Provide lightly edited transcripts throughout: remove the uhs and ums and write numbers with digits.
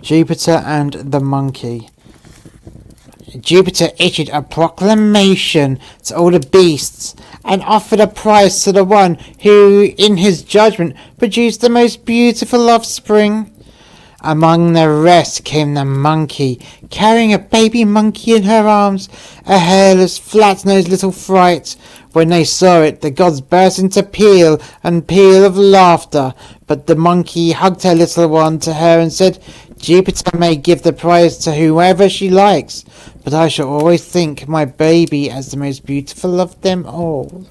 Jupiter and the Monkey. Jupiter issued a proclamation to all the beasts and offered a prize to the one who, in his judgment, produced the most beautiful offspring. Among the rest came the monkey, carrying a baby monkey in her arms, a hairless, flat-nosed little fright. When they saw it, the gods burst into peal and peal of laughter, but the monkey hugged her little one to her and said, "Jupiter may give the prize to whoever she likes, but I shall always think my baby as the most beautiful of them all."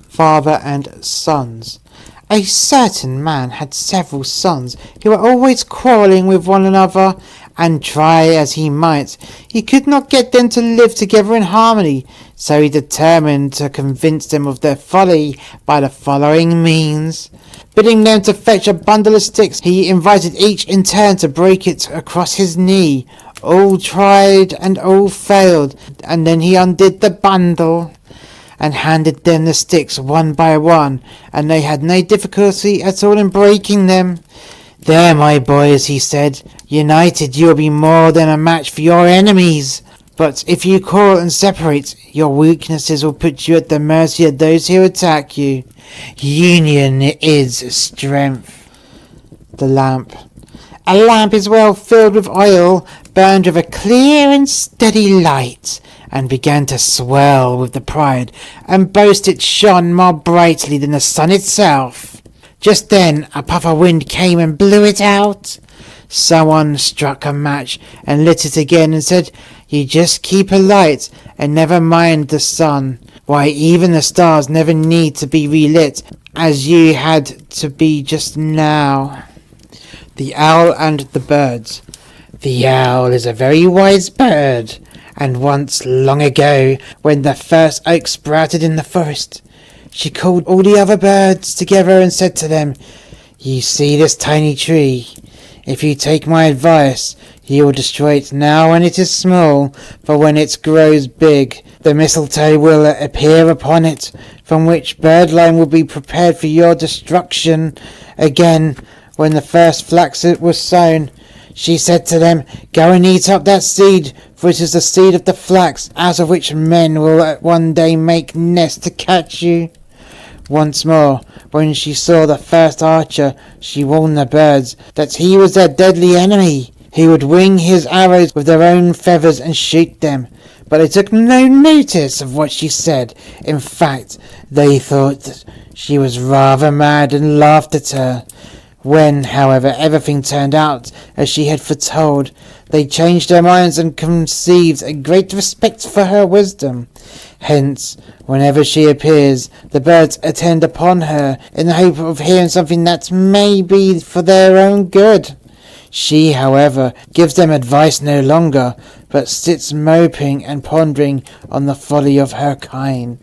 Father and sons. A certain man had several sons who were always quarrelling with one another, and try as he might, he could not get them to live together in harmony, so he determined to convince them of their folly by the following means. Bidding them to fetch a bundle of sticks, he invited each in turn to break it across his knee. All tried and all failed, and then he undid the bundle and handed them the sticks one by one, and they had no difficulty at all in breaking them. "There, my boys," he said, "united you will be more than a match for your enemies. But if you quarrel and separate, your weaknesses will put you at the mercy of those who attack you. Union is strength." The lamp. A lamp is well filled with oil, burned with a clear and steady light, and began to swell with the pride and boast it shone more brightly than the sun itself. Just then a puff of wind came and blew it out. Someone struck a match and lit it again and said, "You just keep a light and never mind the sun. Why, even the stars never need to be relit as you had to be just now." The owl and the birds. The owl is a very wise bird, and once long ago, when the first oak sprouted in the forest, she called all the other birds together and said to them, "You see this tiny tree? If you take my advice, you will destroy it now when it is small, for when it grows big, the mistletoe will appear upon it, from which birdlime will be prepared for your destruction." Again, when the first flax was sown, she said to them, "Go and eat up that seed, for it is the seed of the flax, out of which men will one day make nests to catch you." Once more, when she saw the first archer, she warned the birds that he was their deadly enemy. He would wing his arrows with their own feathers and shoot them. But they took no notice of what she said. In fact, they thought that she was rather mad and laughed at her. When, however, everything turned out as she had foretold, they changed their minds and conceived a great respect for her wisdom. Hence, whenever she appears, the birds attend upon her in the hope of hearing something that may be for their own good. She, however, gives them advice no longer, but sits moping and pondering on the folly of her kind.